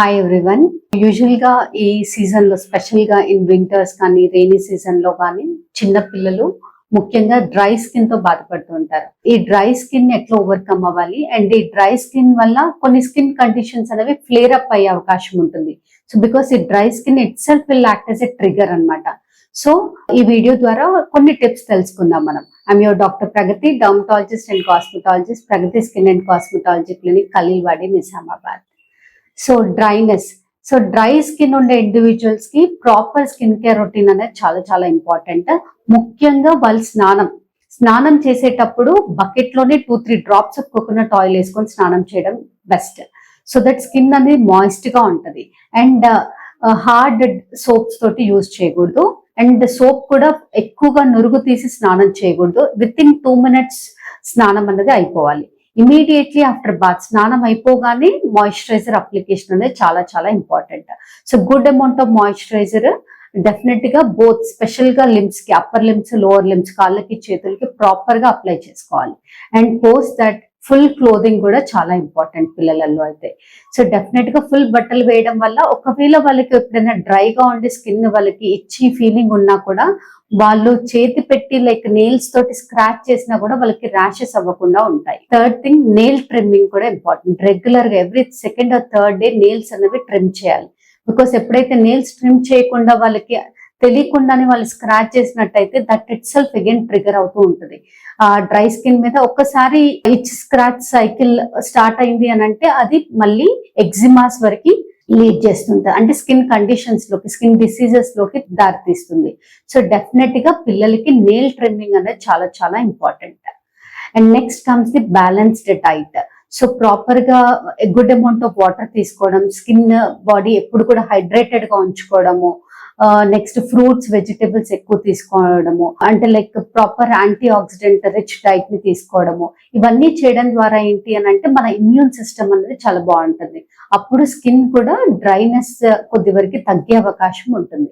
Hi everyone. Usual గా ఈ season లో స్పెషల్ గా ఇన్ వింటర్స్ కానీ రెయినీ సీజన్ లో కానీ చిన్న పిల్లలు ముఖ్యంగా డ్రై స్కిన్ తో బాధపడుతూ ఉంటారు. ఈ డ్రై స్కిన్ ఎట్లా ఓవర్కమ్ అవ్వాలి అండ్ ఈ డ్రై స్కిన్ వల్ల కొన్ని స్కిన్ కండిషన్స్ అనేవి ఫ్లేర్ అప్ అయ్యే అవకాశం ఉంటుంది. సో బికాస్ ఈ dry skin itself will act as a trigger అన్నమాట. సో ఈ వీడియో ద్వారా కొన్ని టిప్స్ తెలుసుకుందాం మనం. I'm your doctor Pragati, dermatologist and cosmetologist, Pragati skin and cosmetology clinic, Khaleelwadi, Nizamabad. So dryness, so dry skin ఉండే ఇండివిజువల్స్ కి ప్రాపర్ స్కిన్ కేర్ రొటీన్ అనేది చాలా చాలా ఇంపార్టెంట్. ముఖ్యంగా వాళ్ళు స్నానం చేసేటప్పుడు బకెట్ లోనే 2-3 డ్రాప్స్ ఆఫ్ కోకోనట్ ఆయిల్ వేసుకొని స్నానం చేయడం బెస్ట్. సో దట్ స్కిన్ అనేది మాయిస్ట్ గా ఉంటది. అండ్ హార్డ్ సోప్స్ తోటి యూజ్ చేయకూడదు. అండ్ సోప్ కూడా ఎక్కువగా నురుగు తీసి స్నానం చేయకూడదు. విత్ ఇన్ 2 minutes స్నానం అనేది అయిపోవాలి. ఇమీడియట్లీ ఆఫ్టర్ బాత్ స్నానం అయిపోగానే మాయిశ్చరైజర్ అప్లికేషన్ అనేది చాలా చాలా important. So good amount of moisturiser definite గా బోత్ స్పెషల్ గా లిమ్స్ కి, అప్పర్ లిమ్స్, లోవర్ లిమ్స్, కాళ్ళకి, చేతులకి ప్రాపర్ గా అప్లై చేసుకోవాలి. And post that full clothing కూడా చాలా ఇంపార్టెంట్ పిల్లలలో అయితే. సో డెఫినెట్ గా ఫుల్ బట్టలు వేయడం వల్ల ఒకవేళ వాళ్ళకి ఎప్పుడైనా డ్రైగా ఉండే స్కిన్ వాళ్ళకి ఇచ్చి ఫీలింగ్ ఉన్నా కూడా వాళ్ళు చేతి పెట్టి లైక్ నెయిల్స్ తోటి స్క్రాచ్ చేసినా కూడా వాళ్ళకి ర్యాషెస్ అవ్వకుండా ఉంటాయి. థర్డ్ థింగ్, నెయిల్ ట్రిమ్మింగ్ కూడా ఇంపార్టెంట్. రెగ్యులర్ గా every second or third day nails అనేవి ట్రిమ్ చేయాలి. బికాస్ ఎప్పుడైతే నెయిల్స్ ట్రిమ్ చేయకుండా వాళ్ళకి తెలియకుండానే వాళ్ళు స్క్రాచ్ చేసినట్టయితే that it self again trigger అవుతూ ఉంటుంది. ఆ డ్రై స్కిన్ మీద ఒక్కసారి ఇచ్ స్క్రాచ్ సైకిల్ స్టార్ట్ అయింది అని అంటే అది మళ్ళీ ఎగ్జిమాస్ వరకు లీడ్ చేస్తుంది. అంటే స్కిన్ కండిషన్స్ లోకి, స్కిన్ డిసీజెస్ లోకి దారితీస్తుంది. సో డెఫినెట్ గా పిల్లలకి నెయిల్ ట్రిమ్మింగ్ అనేది చాలా చాలా important. And next comes the balanced diet. So proper గా గుడ్ అమౌంట్ ఆఫ్ వాటర్ తీసుకోవడం, స్కిన్ బాడీ ఎప్పుడు కూడా హైడ్రేటెడ్ గా ఉంచుకోవడము, నెక్స్ట్ ఫ్రూట్స్, వెజిటేబుల్స్ ఎక్కువ తీసుకోవడము, అంటే like proper anti oxidant rich diet ని తీసుకోవడము, ఇవన్నీ చేయడం ద్వారా ఏంటి అని అంటే మన ఇమ్యూన్ సిస్టమ్ అనేది చాలా బాగుంటుంది. అప్పుడు స్కిన్ కూడా డ్రైనెస్ కొద్ది వరకు తగ్గే అవకాశం ఉంటుంది.